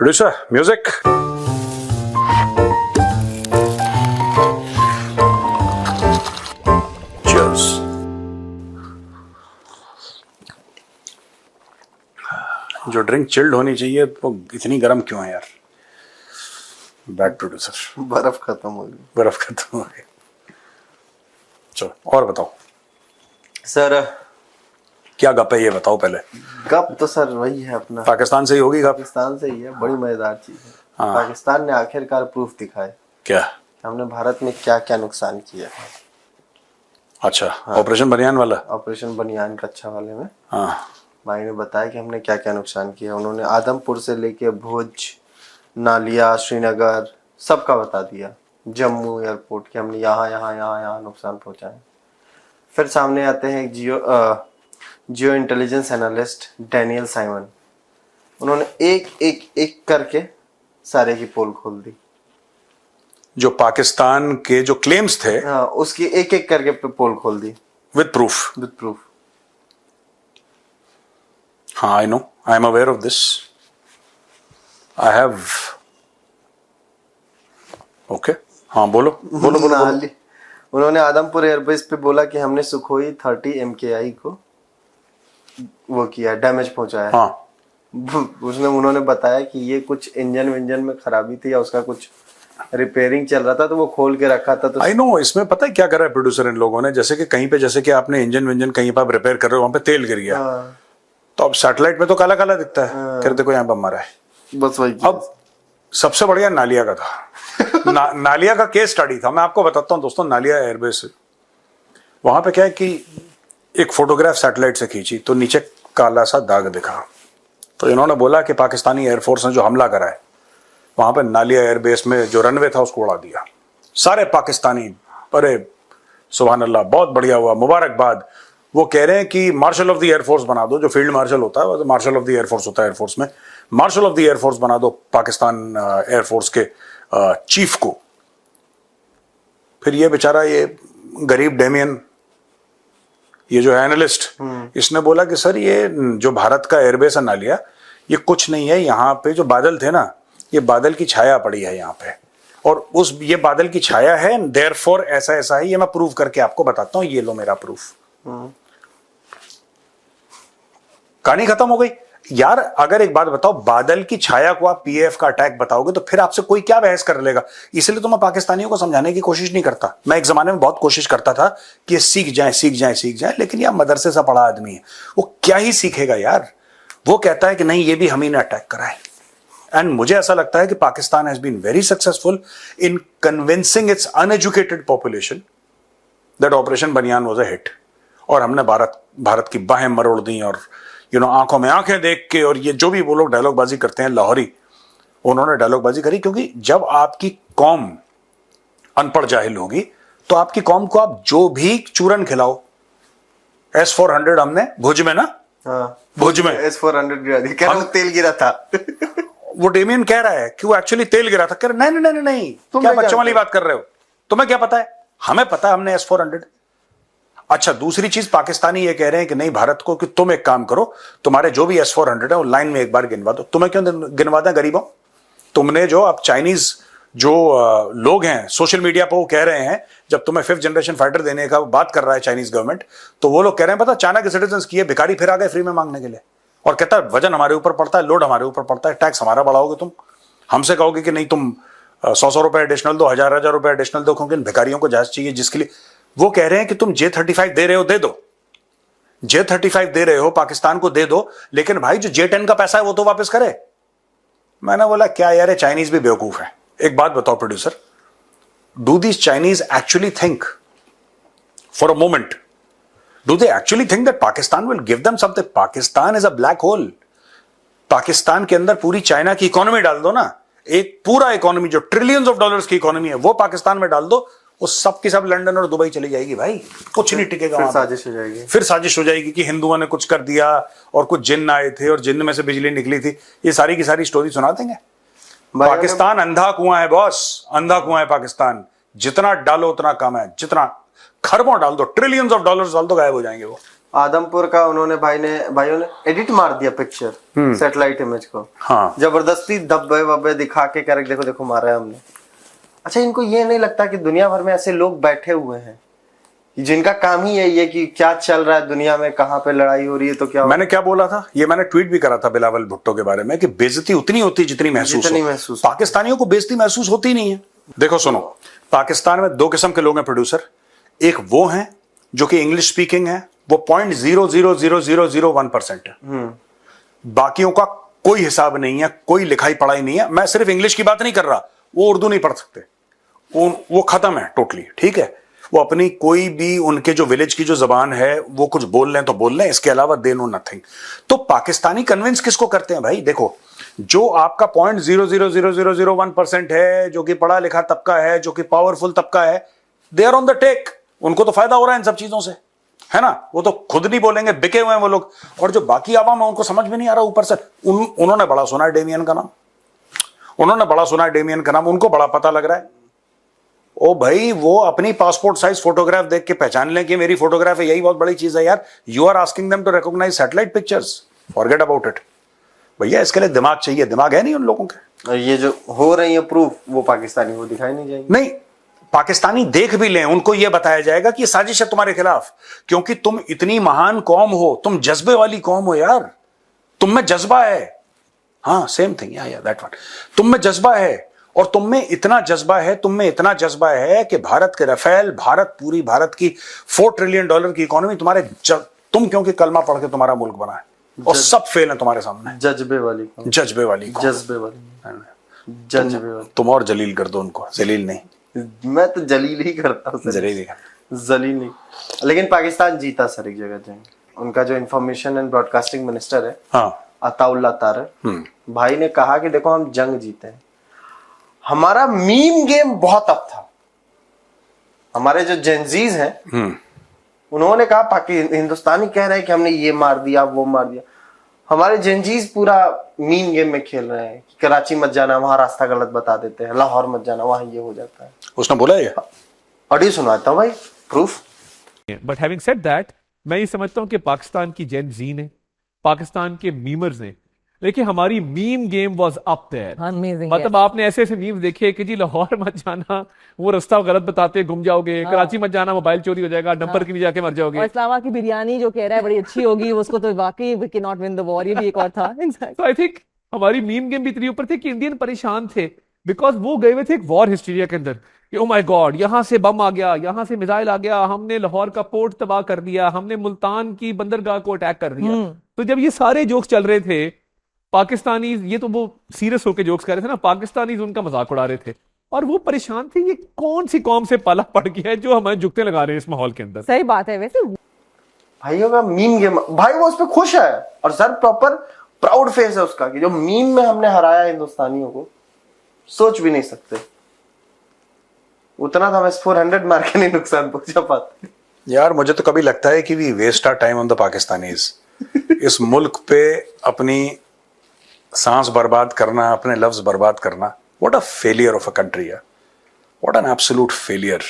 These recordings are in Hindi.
Producer music. चीयर्स। जो ड्रिंक चिल्ड होनी चाहिए वो इतनी गर्म क्यों है यार? Bad producer. बर्फ खत्म हो गई। बर्फ खत्म हो गई। चलो और बताओ सर। क्या गप है ये बताओ पहले। गप तो सर वही है अपना, पाकिस्तान से ही होगी गप। पाकिस्तान से ही है। बड़ी मजेदार चीज है। हाँ। पाकिस्तान ने आखिरकार प्रूफ दिखाए क्या? हमने भारत में क्या क्या नुकसान किया है। अच्छा हाँ। ऑपरेशन बनियान वाला। ऑपरेशन बनियान रक्षा वाले में हाँ। भाई ने बताया कि हमने क्या क्या नुकसान किया। उन्होंने आदमपुर से लेके भुज, नालिया, श्रीनगर सबका बता दिया। जम्मू एयरपोर्ट के हमने यहाँ नुकसान पहुंचाए। फिर सामने आते हैं एक जियो इंटेलिजेंस एनालिस्ट डैनियल साइमन। उन्होंने एक करके सारे की पोल खोल दी। जो पाकिस्तान के जो क्लेम्स थे हाँ, उसकी एक करके पोल खोल दी विद प्रूफ। With proof. हाँ I know, I am aware of this. I have. Okay हाँ बोलो बोलो बोलो। उन्होंने आदमपुर एयरबेस पे बोला कि हमने सुखोई 30 MKI को वो किया, डैमेज पहुंचाया। हाँ। उन्होंने बताया कि ये कुछ इंजन में खराबी थी या उसका कुछ रिपेयरिंग चल रहा था तो वो खोल के रखा था। तो आई नो, इसमें पता है क्या कर रहा है प्रोड्यूसर इन लोगों ने, जैसे कि कहीं पे जैसे कि आपने इंजन कहीं पर आप रिपेयर कर रहे हो वहां पे तेल गिर गया। हाँ। तो अब सैटेलाइट में तो काला काला दिखता है। फिर देखो यहाँ पर मरा है। बस वही। अब सबसे बढ़िया नालिया का था। नालिया का केस स्टडी था। मैं आपको बताता हूँ दोस्तों, नालिया एयरबेस वहां पे क्या है कि एक फोटोग्राफ सैटेलाइट से खींची तो नीचे काला सा दाग दिखा। तो इन्होंने बोला कि पाकिस्तानी एयरफोर्स ने जो हमला करा है वहां पर नालिया एयरबेस में जो रनवे था उसको उड़ा दिया। सारे पाकिस्तानी, अरे सुभान अल्लाह, बहुत बढ़िया हुआ, मुबारकबाद। वो कह रहे हैं कि मार्शल ऑफ द एयरफोर्स बना दो। जो फील्ड मार्शल होता है वो मार्शल ऑफ द एयरफोर्स होता है एयरफोर्स में। मार्शल ऑफ द एयरफोर्स बना दो पाकिस्तान एयरफोर्स के चीफ को। फिर ये बेचारा ये गरीब डेमियन, ये जो है एनालिस्ट, इसने बोला कि सर ये जो भारत का एयरबेस है नालिया, ये कुछ नहीं है। यहाँ पे जो बादल थे ना, ये बादल की छाया पड़ी है यहाँ पे, और उस ये बादल की छाया है, देयरफॉर ऐसा ऐसा है। ये मैं प्रूव करके आपको बताता हूँ, ये लो मेरा प्रूफ। कहानी खत्म हो गई यार। अगर एक बात बताओ, बादल की छाया को आप पीएफ का अटैक बताओगे तो फिर आपसे कोई क्या बहस कर लेगा। इसलिए तो मैं पाकिस्तानियों को समझाने की कोशिश नहीं करता। मैं एक जमाने में बहुत कोशिश करता था कि सीख जाए, लेकिन यार मदरसे से पढ़ा आदमी है, वो क्या ही सीखेगा यार। वो कहता है कि नहीं ये भी हम ही ने अटैक करा है। एंड मुझे ऐसा लगता है कि Pakistan has been very successful in convincing its uneducated population that operation Bunyan was a hit. और हमने भारत की बाहें मरोड़ दी, और आंखों में आंखें देख के, और ये जो भी वो लोग डायलॉगबाजी करते हैं लाहौरी, उन्होंने डायलॉगबाजी करी। क्योंकि जब आपकी कौम अनपढ़ जाहिल होगी तो आपकी कौम को आप जो भी चूरन खिलाओ। S-400 हमने भुज में ना, हाँ, भुज में S-400 गिरा दी। क्या तेल गिरा था। वो डेमियन कह रहा है कि वो एक्चुअली तेल गिरा था। कह रहे नहीं, तुम क्या बच्चों वाली बात कर रहे हो? तुम्हें क्या पता है? हमें पता है, हमने S-400। अच्छा, दूसरी चीज पाकिस्तानी ये कह रहे हैं कि नहीं भारत को कि तुम एक काम करो, तुम्हारे जो भी S-400 है वो लाइन में एक बार गिनवा दो। तुम्हें क्यों गिनवा दें गरीबों? तुमने जो अब चाइनीज जो लोग हैं सोशल मीडिया पर वो कह रहे हैं, जब तुम्हें 5th जनरेशन फाइटर देने का बात कर रहा है चाइनीज गवर्नमेंट, तो वो लोग कह रहे हैं पता चाइना के सिटीजन की है भिखारी फिर आ गए फ्री में मांगने के लिए। और कहता है वजन हमारे ऊपर पड़ता है, लोड हमारे ऊपर पड़ता है, टैक्स हमारा बढ़ाओगे तुम। हमसे कहोगे कि नहीं तुम 100 रुपए एडिशनल दो, 1000 रुपए एडिशनल दो, क्योंकि इन भिखारियों को जहाज चाहिए। जिसके लिए वो कह रहे हैं कि तुम J-35 दे रहे हो, दे दो। J-35 दे रहे हो पाकिस्तान को, दे दो, लेकिन भाई जो J-10 का पैसा है वो तो वापस करे। मैंने बोला क्या यार, ये चाइनीज भी बेवकूफ है। एक बात बताओ producer, do these Chinese actually think for a moment, do they actually think that Pakistan will give them something? Pakistan is a black hole. Pakistan के अंदर पूरी चाइना की इकोनॉमी डाल दो ना, एक पूरा इकोनॉमी जो ट्रिलियंस ऑफ डॉलर्स की इकोनॉमी है वो पाकिस्तान में डाल दो, वो सब की सब लंदन और दुबई चली जाएगी भाई, कुछ नहीं टिकेगा। फिर साजिश हो जाएगी। फिर साजिश हो जाएगी कि हिंदुओं ने कुछ कर दिया और कुछ जिन्न आए थे और जिन्न में से बिजली निकली थी। ये सारी की सारी स्टोरी सुना देंगे। पाकिस्तान अंधा कुआं है बॉस, अंधा कुआं है पाकिस्तान। जितना डालो उतना कम है, जितना खरबों डाल दो, ट्रिलियंस ऑफ डॉलर्स डाल दो, गायब हो जाएंगे वो। आदमपुर का उन्होंने भाइयों ने एडिट मार दिया पिक्चर सैटेलाइट इमेज को। हाँ जबरदस्ती धब्बे वब्बे दिखा के करेक्ट देखो देखो मारा है हमने। अच्छा, इनको ये नहीं लगता कि दुनिया भर में ऐसे लोग बैठे हुए हैं जिनका काम ही यही है कि क्या चल रहा है दुनिया में, कहाँ पे लड़ाई हो रही है तो क्या मैंने क्या बोला था, ये मैंने ट्वीट भी करा था बिलावल भुट्टो के बारे में कि बेइज्जती उतनी होती जितनी महसूस हो। पाकिस्तानियों को बेइज्जती महसूस होती नहीं है। देखो सुनो, पाकिस्तान में दो किस्म के लोग हैं प्रोड्यूसर। एक वो हैं जो कि इंग्लिश स्पीकिंग है, वो 0.00001% है। बाकियों का कोई हिसाब नहीं है, कोई लिखाई पढ़ाई नहीं है। मैं सिर्फ इंग्लिश की बात नहीं कर रहा, वो उर्दू नहीं पढ़ सकते, वो खत्म है टोटली, ठीक है। वो अपनी कोई भी उनके जो विलेज की जो जबान है वो कुछ बोल लें तो बोल लें, इसके अलावा दे नो नथिंग। तो पाकिस्तानी कन्विंस किसको करते हैं भाई? देखो, जो आपका 0.00001% है, जो कि पढ़ा लिखा तबका है, जो कि पावरफुल तबका है, they are on the take. उनको तो फायदा हो रहा है इन सब चीजों से, है ना। वो तो खुद नहीं बोलेंगे, बिके हुए हैं वो लोग। और जो बाकी आवाम है उनको समझ में नहीं आ रहा ऊपर से। उन्होंने बड़ा सुना है डेमियन का नाम, उन्होंने बड़ा सुना है डेमियन का नाम, उनको बड़ा पता लग रहा है। ओ भाई, वो अपनी पासपोर्ट साइज फोटोग्राफ देख के पहचान लें कि मेरी फोटोग्राफ है, यही बहुत बड़ी चीज है यार। You are asking them to recognise satellite pictures, forget about it. भैया इसके लिए दिमाग चाहिए, दिमाग है नहीं उन लोगों के। और ये जो हो रही है प्रूफ, वो पाकिस्तानी को दिखाई नहीं जाएगी। नहीं, पाकिस्तानी देख भी लें, उनको यह बताया जाएगा कि ये साजिश है तुम्हारे खिलाफ, क्योंकि तुम इतनी महान कौम हो, तुम जज्बे वाली कौम हो यार, तुम में जज्बा है। हाँ, सेम थिंग, या दैट वन। तुम में जज्बा है, और तुम में इतना जज्बा है, तुम में इतना जज्बा है कि भारत के रफेल, पूरी भारत की $4 ट्रिलियन की इकोनॉमी तुम्हारे तुम क्योंकि कलमा पढ़ के तुम्हारा मुल्क बना है, और सब फेल है तुम्हारे सामने। जज्बे वाली जज्बे वाली तुम और जलील कर दो उनको, जलील नहीं। मैं तो जलील ही करता हूँ, जलील नहीं। लेकिन पाकिस्तान जीता सर एक जगह जंग। उनका जो इंफॉर्मेशन एंड ब्रॉडकास्टिंग मिनिस्टर है, हाँ, अताउल्ला तारर भाई ने कहा कि देखो हम जंग जीते हैं। हमारा मीम गेम बहुत अप था। हमारे जो जेनजीज हैं उन्होंने कहा हिंदुस्तानी कह रहे हैं कि हमने ये मार दिया वो मार दिया। हमारे जेनजीज पूरा मीम गेम में खेल रहे हैं कि कराची मत जाना, वहां रास्ता गलत बता देते हैं, लाहौर मत जाना, वहां ये हो जाता है। उसने बोला ये, ऑडियो सुनाता हूं भाई, proof. But having said that, मैं ये समझता हूं कि पाकिस्तान की जेन जी ने, पाकिस्तान के मीमर्स ने, देखिए हमारी meme game was up there. मतलब आपने ऐसे ऐसे मीम्स देखे कि जी लाहौर मत जाना, वो रास्ता गलत बताते गुम जाओगे, कराची मत जाना मोबाइल चोरी हो जाएगा, नंबर के नीचे जाके मर जाओगे, और इस्लामा की बिरयानी जो कह रहा है बड़ी अच्छी होगी, उसको तो वाकई we can not win the war, ये भी एक और था। तो आई थिंक हमारी मीम गेम भी इतनी ऊपर थी कि इंडियन परेशान थे, बिकॉज वो गए हुए थे एक वॉर हिस्टीरिया के अंदर कि ओ माय गॉड, यहाँ से बम आ गया, यहाँ से मिसाइल आ गया, हमने लाहौर का पोर्ट तबाह कर दिया, हमने मुल्तान की बंदरगाह को अटैक कर दिया। तो जब ये सारे जोक्स चल रहे थे, पाकिस्तानी, ये तो वो सीरियस होकर जोक्स कर रहे थे ना, पाकिस्तानी उनका मजाक उड़ा रहे थे, और वो परेशान थे ये कौन सी कौम से पाला पड़ गया है जो हमें जुगते लगा रहे हैं इस माहौल के अंदर। सही बात है। वैसे भाइयों का मीम गेम, भाई वो उस पर खुश है, और सर प्रॉपर प्राउड फेस है उसका कि जो मीम में हमने हराया हिंदुस्तानियों को, सोच भी नहीं सकते। उतना तो हम S-400 मार के नहीं नुकसान पहुंचा पाते। यार मुझे तो कभी लगता है कि we waste our time on the Pakistanis. इस मुल्क पे अपनी सांस बर्बाद करना, अपने लफ्ज बर्बाद करना, what a failure of a country है, what an absolute failure.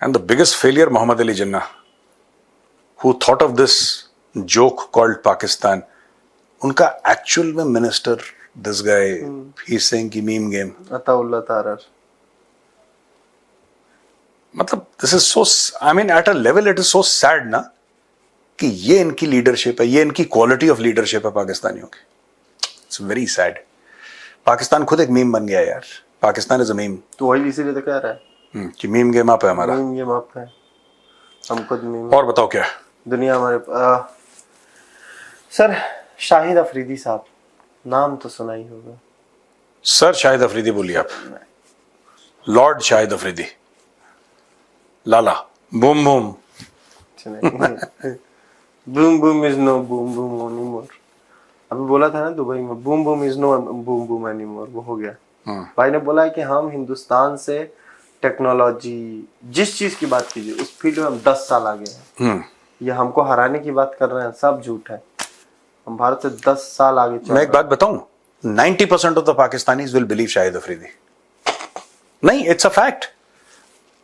And the biggest failure Muhammad Ali Jinnah, who thought of this joke called Pakistan. उनका एक्चुअल में minister, this guy, he is saying कि मीम गेम। अताउल्ला तारर, मतलब this is so, I mean at a level it is so sad ना, कि ये इनकी लीडरशिप है, ये इनकी क्वालिटी ऑफ लीडरशिप है पाकिस्तानियों की। It's very sad. पाकिस्तान खुद एक मीम बन गया यार, पाकिस्तान इज अ मीम। तो वही इसीलिए तो कह रहा है कि मीम गेम अप है हमारा, मीम गेम अप है, हम खुद मीम। और बताओ क्या दुनिया हमारे सर शाहिद अफरीदी साहब, नाम तो सुना ही होगा। सर शाहिद अफरीदी बोलिए आप, lord Shahid Afridi, Lala boom boom. Boom boom is no boom boom anymore. अभी बोला था ना दुबई में, boom boom is no boom boom anymore, वो हो गया। भाई ने बोला है कि हम हिंदुस्तान से टेक्नोलॉजी, जिस चीज की बात कीजिए उस फील्ड में हम 10 साल आगे हैं। ये हमको हराने की बात कर रहे हैं, सब झूठ है। हम भारत से 10 साल आगे चल। मैं एक बात बताऊं, 90% of the Pakistanis will believe Shahid Afridi. नहीं, इट्स अ फैक्ट।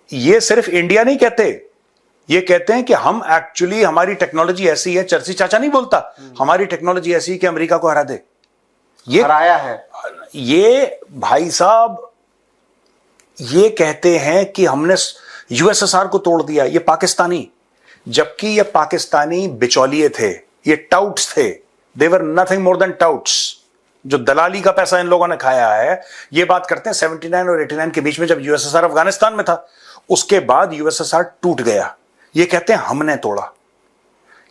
ये सिर्फ इंडिया नहीं कहते, ये कहते हैं कि हम एक्चुअली, हमारी टेक्नोलॉजी ऐसी है, चर्ची चाचा नहीं बोलता, हमारी टेक्नोलॉजी ऐसी है कि अमेरिका को हरा दे। ये हराया है। ये भाई साहब ये कहते हैं कि हमने यूएसएसआर को तोड़ दिया, ये पाकिस्तानी, जबकि ये पाकिस्तानी बिचौलिए थे, ये टाउट्स थे, दे वर नथिंग मोर देन टाउट्स। जो दलाली का पैसा इन लोगों ने खाया है, ये बात करते हैं 79 और 89 के बीच में, जब यूएसएसआर अफगानिस्तान में था, उसके बाद यूएसएसआर टूट गया। ये कहते हैं हमने तोड़ा,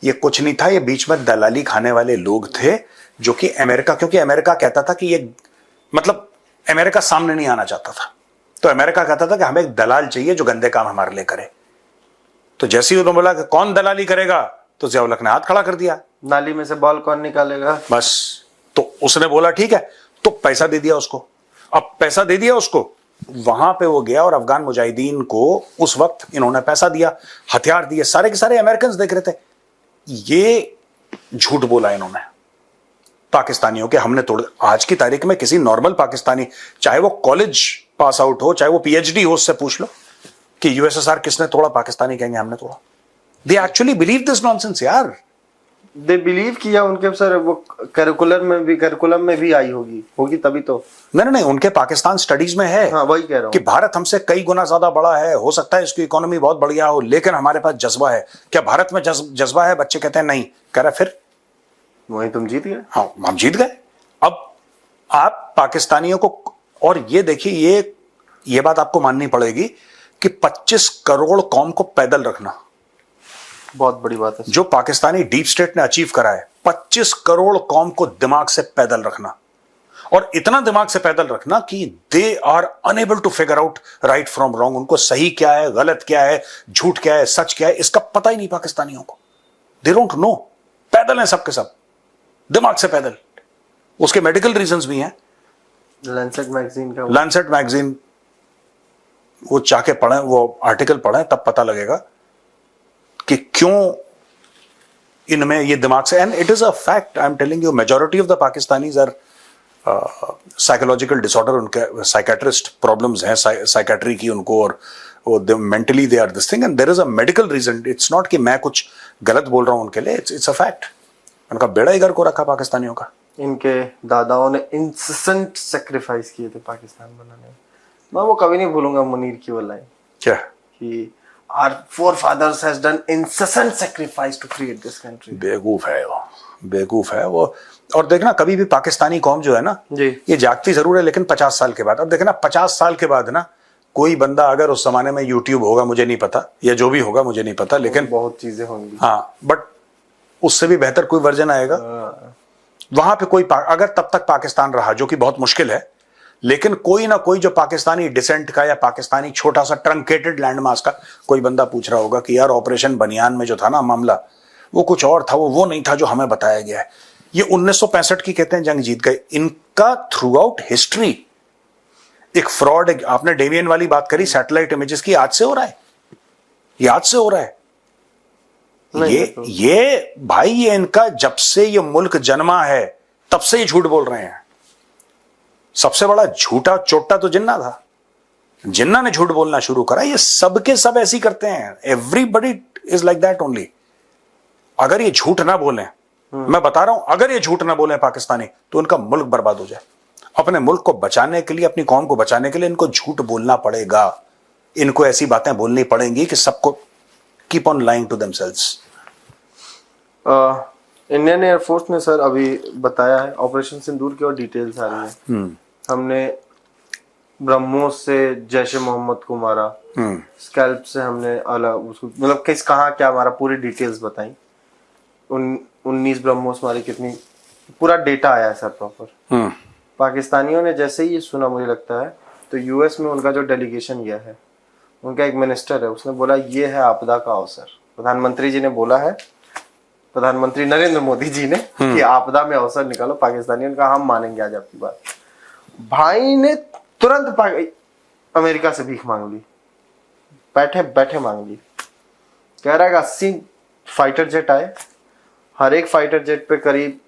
ये कुछ नहीं था, ये बीच में दलाली खाने वाले लोग थे, जो कि अमेरिका, क्योंकि अमेरिका कहता था कि ये, मतलब अमेरिका सामने नहीं आना चाहता था, तो अमेरिका कहता था कि हमें एक दलाल चाहिए जो गंदे काम हमारे लिए करे। तो जैसे ही उन्होंने बोला कि कौन दलाली करेगा, तो ज़िया-उल-हक ने हाथ खड़ा कर दिया, नाली में से बॉल कौन निकालेगा। बस। तो उसने बोला ठीक है, तो पैसा दे दिया उसको। अब पैसा दे दिया उसको, वहां पे वो गया और अफगान मुजाहिदीन को उस वक्त इन्होंने पैसा दिया, हथियार दिए, सारे के सारे अमेरिकन देख रहे थे। ये झूठ बोला इन्होंने पाकिस्तानियों के, हमने तोड़। आज की तारीख में किसी नॉर्मल पाकिस्तानी, चाहे वो कॉलेज पास आउट हो, चाहे वो पीएचडी हो, उससे पूछ लो कि यूएसएसआर किसने तोड़ा, पाकिस्तानी कहेंगे हमने तोड़ा। They actually believe this nonsense यार। दे बिलीव किया, उनके सर वो करिकुलम में भी आई होगी तभी तो। नहीं, उनके पाकिस्तान स्टडीज में है। हाँ, वही कह रहा हूँ कि भारत हमसे कई गुना ज्यादा बड़ा है, हो सकता है इसकी इकोनॉमी बहुत बढ़िया हो, लेकिन हमारे पास जज्बा है। क्या भारत में जज्बा है? बच्चे कहते हैं नहीं। कह रहा फिर वही तुम जीत गए। हाँ, हम जीत गए। अब आप पाकिस्तानियों को, और ये देखिए, ये बात आपको माननी पड़ेगी कि 25 करोड़ कौम को पैदल रखना बहुत बड़ी बात है। जो पाकिस्तानी डीप स्टेट ने अचीव करा है, 25 करोड़ कौम को दिमाग से पैदल रखना, और इतना दिमाग से पैदल रखना कि they are unable to figure out right from wrong. उनको सही क्या है, गलत क्या है, झूठ क्या है, सच क्या है, इसका पता ही नहीं पाकिस्तानियों को। They don't know. पैदल हैं सब के सब, दिमाग से पैदल। उसके मेडिकल रीजंस भी हैं। लैंसेट मैगजीन वो चाके पढ़ें, वो आर्टिकल पढ़ें, तब पता लगेगा कि क्यों इनमें ये दिमाग से। And it is a fact, I am telling you, majority of the Pakistanis are psychological disorder, उनके साइकेट्रिस्ट प्रॉब्लम्स हैं, साइकेट्री की उनको, और वो mentally they are this thing, and there is a medical reason. It's not कि मैं कुछ गलत बोल रहा हूं उनके लिए, इट्स अ फैक्ट। उनका बेड़ा ही गर्क हो रखा पाकिस्तानियों का। इनके दादाओं ने इंसेसेंट सेक्रीफाइस किए थे पाकिस्तान बनाने में। मैं वो कभी नहीं भूलूंगा मुनीर की वो लाइन, क्या कि our forefathers has done incessant sacrifice to create this country। बेवकूफ है वो। और देखना, कभी भी पाकिस्तानी कौम जो है ना जी, ये जागती जरूर है, लेकिन 50 साल के बाद। अब देखना, 50 साल के बाद ना, कोई बंदा अगर उस जमाने में यूट्यूब होगा मुझे नहीं पता, या जो भी होगा मुझे नहीं पता, लेकिन बहुत चीजें होंगी। हाँ, बट उससे भी बेहतर कोई वर्जन आएगा। वहां पे कोई अगर तब तक पाकिस्तान रहा, जो कि बहुत मुश्किल है, लेकिन कोई ना कोई जो पाकिस्तानी डिसेंट का या पाकिस्तानी छोटा सा ट्रंकेटेड लैंड मास का कोई बंदा पूछ रहा होगा कि यार ऑपरेशन बनियान में जो था ना मामला, वो कुछ और था, वो नहीं था जो हमें बताया गया है। ये 1965 की कहते हैं जंग जीत गए। इनका थ्रू आउट हिस्ट्री एक फ्रॉड। आपने डेवियन वाली बात करी, सैटेलाइट इमेजेस की, आज से हो रहा है, याद से हो रहा है। ये भाई, ये इनका जब से ये मुल्क जन्मा है तब से ही झूठ बोल रहे हैं। सबसे बड़ा झूठा चोटा तो जिन्ना था, जिन्ना ने झूठ बोलना शुरू करा। ये सबके सब ऐसी करते हैं, everybody is like that only. अगर ये झूठ ना बोलें, मैं बता रहा हूं, अगर ये झूठ ना बोले पाकिस्तानी, तो उनका मुल्क बर्बाद हो जाए। अपने मुल्क को बचाने के लिए, अपनी कौम को बचाने के लिए इनको झूठ बोलना पड़ेगा। इनको ऐसी बातें बोलनी पड़ेंगी कि सबको keep on lying to themselves. Indian air force ने सर अभी बताया है, ऑपरेशन सिंदूर की और डिटेल्स आ रही है। हमने ब्रह्मोस से जैश ए मोहम्मद को मारा, स्कैल्प से हमने अलग उसको, मतलब किस कहाँ क्या मारा, पूरी डिटेल्स बताई। 19 ब्रह्मोस मारी, कितनी, पूरा डेटा आया है सर प्रॉपर। पाकिस्तानियों ने जैसे ही ये सुना, मुझे लगता है, तो यूएस में उनका जो डेलीगेशन गया है, उनका एक मिनिस्टर है, उसने बोला ये है आपदा का अवसर। प्रधानमंत्री जी ने बोला है, प्रधानमंत्री नरेंद्र मोदी जी ने, कि आपदा में अवसर निकालो। पाकिस्तानियों का हम मानेंगे आज आपकी बात। भाई ने तुरंत अमेरिका से भीख मांग ली, बैठे बैठे मांग ली। कह रहा है 80 फाइटर जेट आए, हर एक फाइटर जेट पे करीब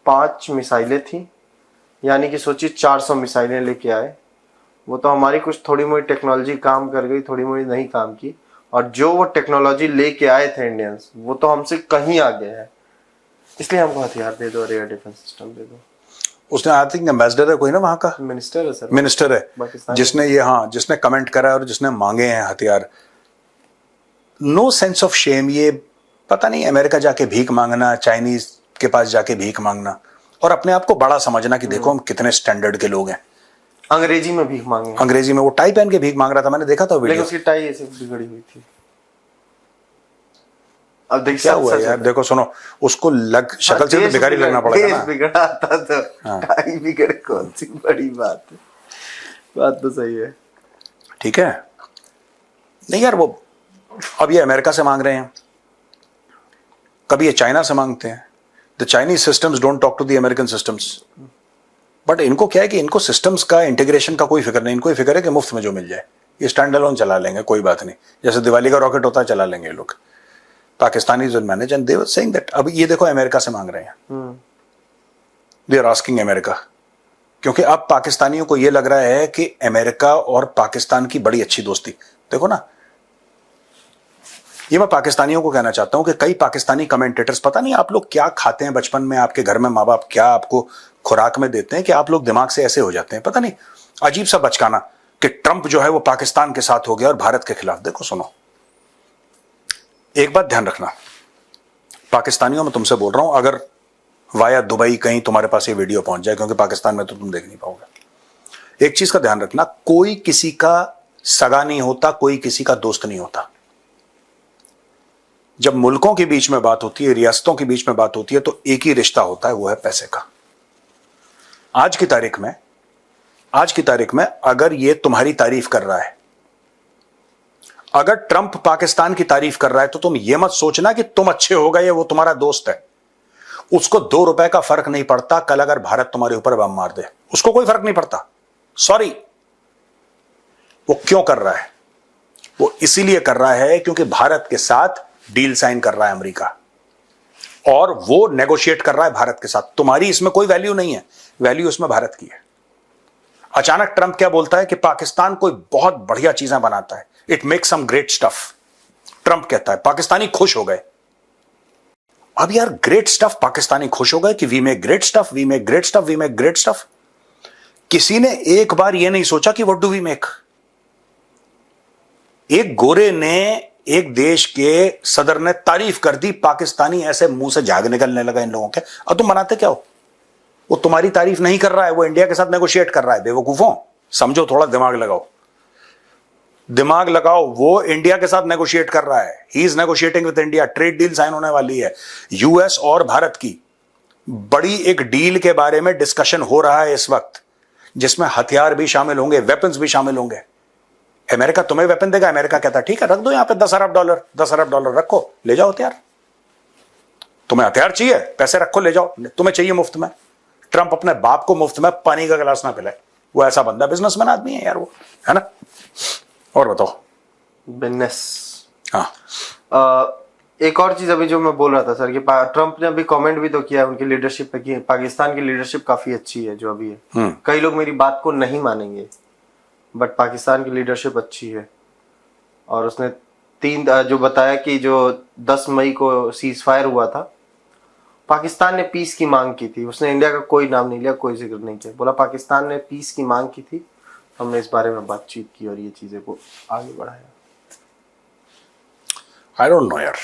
5 मिसाइलें थी, यानी कि सोचिए 400 मिसाइलें लेके आए। वो तो हमारी कुछ थोड़ी मोड़ी टेक्नोलॉजी काम कर गई, थोड़ी मोड़ी नहीं काम की, और जो वो टेक्नोलॉजी लेके आए थे इंडियंस, वो तो हमसे कहीं आगे है। इसलिए हमको हथियार दे दो और एयर डिफेंस सिस्टम दे दो। उसने आई थिंक एम्बेसडर है कोई ना वहां का, मिनिस्टर है सर, मिनिस्टर है पाकिस्तान जिसने ये, हाँ, जिसने कमेंट करा और जिसने मांगे हैं हथियार। No sense of shame. ये पता नहीं अमेरिका जाके भीख मांगना, चाइनीज के पास जाके भीख मांगना और अपने आप को बड़ा समझना कि देखो हम कितने स्टैंडर्ड के लोग हैं। अंग्रेजी में भीख मांगे, अंग्रेजी में वो टाई पहन के भीख मांग रहा था, मैंने देखा था लेकिन वीडियो। उसकी टाई ऐसे बिगड़ी हुई थी। अब देखिए क्या हुआ यार, देखो सुनो, उसको लग शक्ल से तो भिखारी लगना पड़ेगा ना। बिगड़ा था तो टाई बिगड़े कौन सी बड़ी बात है। बात तो सही है। ठीक है, नहीं यार, वो अब ये अमेरिका से मांग रहे हैं, कभी ये चाइना से मांगते हैं। The Chinese systems don't talk to the American systems. But इनको क्या है कि इनको सिस्टम्स का इंटीग्रेशन का कोई फिक्र नहीं, इनको ये फिक्र है कि मुफ्त में जो मिल जाए, ये स्टैंड अलोन चला लेंगे, कोई बात नहीं, जैसे दिवाली का रॉकेट होता है चला लेंगे ये लोग। Pakistani will manage and they were saying that. अब ये देखो अमेरिका से मांग रहे हैं, दे आर आस्किंग अमेरिका, क्योंकि अब पाकिस्तानियों को ये लग रहा है कि अमेरिका और पाकिस्तान की बड़ी अच्छी दोस्ती। देखो ना, ये मैं पाकिस्तानियों को कहना चाहता हूं कि कई पाकिस्तानी कमेंटेटर्स, पता नहीं आप लोग क्या खाते हैं बचपन में, आपके घर में माँ बाप क्या आपको खुराक में देते हैं कि आप लोग दिमाग से ऐसे हो जाते हैं, पता नहीं अजीब सा बचकाना कि ट्रंप जो है वो पाकिस्तान के साथ हो गया और भारत के खिलाफ। देखो सुनो, एक बात ध्यान रखना, पाकिस्तानियों में तुमसे बोल रहा हूं, अगर वाया दुबई कहीं तुम्हारे पास ये वीडियो पहुंच जाए, क्योंकि पाकिस्तान में तो तुम देख नहीं पाओगे, एक चीज का ध्यान रखना, कोई किसी का सगा नहीं होता, कोई किसी का दोस्त नहीं होता। जब मुल्कों के बीच में बात होती है, रियासतों के बीच में बात होती है, तो एक ही रिश्ता होता है, वो है पैसे का। आज की तारीख में अगर ये तुम्हारी तारीफ कर रहा है, अगर ट्रंप पाकिस्तान की तारीफ कर रहा है, तो तुम ये मत सोचना कि तुम अच्छे हो गए, वो तुम्हारा दोस्त है। उसको 2 रुपए का फर्क नहीं पड़ता कल अगर भारत तुम्हारे ऊपर बम मार दे, उसको कोई फर्क नहीं पड़ता। सॉरी, वो क्यों कर रहा है? वो इसीलिए कर रहा है क्योंकि भारत के साथ डील साइन कर रहा है अमेरिका, और वो नेगोशिएट कर रहा है भारत के साथ। तुम्हारी इसमें कोई वैल्यू नहीं है, वैल्यू इसमें भारत की है। अचानक ट्रंप क्या बोलता है कि पाकिस्तान कोई बहुत बढ़िया चीजें बनाता है, it makes some great stuff. Trump कहता है, पाकिस्तानी खुश हो गए। अब यार, ग्रेट स्टफ, पाकिस्तानी खुश हो गए कि we make great stuff, we make great stuff, we make great stuff. किसी ने एक बार यह नहीं सोचा कि व्हाट डू वी मेक। एक गोरे ने, एक देश के सदर ने तारीफ कर दी, पाकिस्तानी ऐसे मुंह से झाग निकलने लगा इन लोगों के। अब तुम बनाते क्या हो? वो तुम्हारी तारीफ नहीं कर रहा है, वो इंडिया के साथ नेगोशिएट कर रहा है। बेवकूफों, समझो, थोड़ा दिमाग लगाओ, दिमाग लगाओ। वो इंडिया के साथ नेगोशिएट कर रहा है, he is negotiating with India. Trade deal sign होने वाली है, यूएस और भारत की बड़ी एक डील के बारे में डिस्कशन हो रहा है इस वक्त, जिसमें हथियार भी शामिल होंगे, वेपन्स भी शामिल होंगे। अमेरिका तुम्हें वेपन देगा, अमेरिका कहता है ठीक है, रख दो यहां पे $10 अरब रखो, ले जाओ हथियार। तुम्हें हथियार चाहिए, पैसे रखो, ले जाओ, तुम्हें चाहिए मुफ्त में। ट्रंप अपने बाप को मुफ्त में पानी का गिलास ना पिलाए, वो ऐसा बंदा, बिजनेसमैन आदमी है यार वो, है ना। और बताओ, बिजनेस। हाँ, एक और चीज अभी जो मैं बोल रहा था सर कि ट्रंप ने अभी कमेंट भी तो किया है उनकी लीडरशिप पे कि पाकिस्तान की लीडरशिप काफी अच्छी है जो अभी है। कई लोग मेरी बात को नहीं मानेंगे, बट पाकिस्तान की लीडरशिप अच्छी है। और उसने जो बताया कि जो 10 मई को सीज फायर हुआ था, पाकिस्तान ने पीस की मांग की थी। उसने इंडिया का कोई नाम नहीं लिया, कोई जिक्र नहीं किया, बोला पाकिस्तान ने पीस की मांग की थी, हमने इस बारे में बातचीत की और ये चीजें को आगे बढ़ाया। आई डोंट नो यार,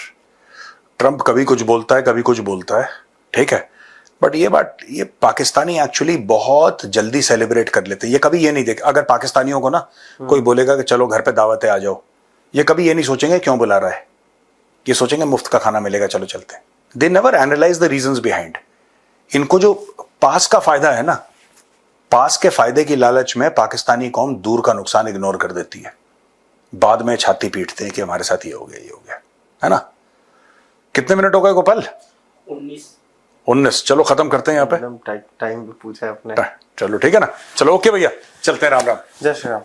ट्रंप कभी कुछ बोलता है, कभी कुछ बोलता है, ठीक है, बट ये बात, ये पाकिस्तानी एक्चुअली बहुत जल्दी सेलिब्रेट कर लेते हैं। ये कभी ये नहीं देख, अगर पाकिस्तानियों को ना कोई बोलेगा कि चलो घर पे दावत है आ जाओ, ये कभी ये नहीं सोचेंगे क्यों बुला रहा है, ये सोचेंगे मुफ्त का खाना मिलेगा, चलो चलते हैं। They never analyse the reasons behind. इनको जो पास का फायदा है ना, पास के फायदे की लालच में पाकिस्तानी कौम दूर का नुकसान इग्नोर कर देती है, बाद में छाती पीटते हैं कि हमारे साथ ये हो गया, ये हो गया, है ना। कितने मिनट हो गए गोपाल? 19। चलो खत्म करते हैं यहाँ पे, टाइम भी पूछा है अपने। चलो ठीक है ना, चलो ओके भैया, चलते हैं, राम राम। जय श्री राम।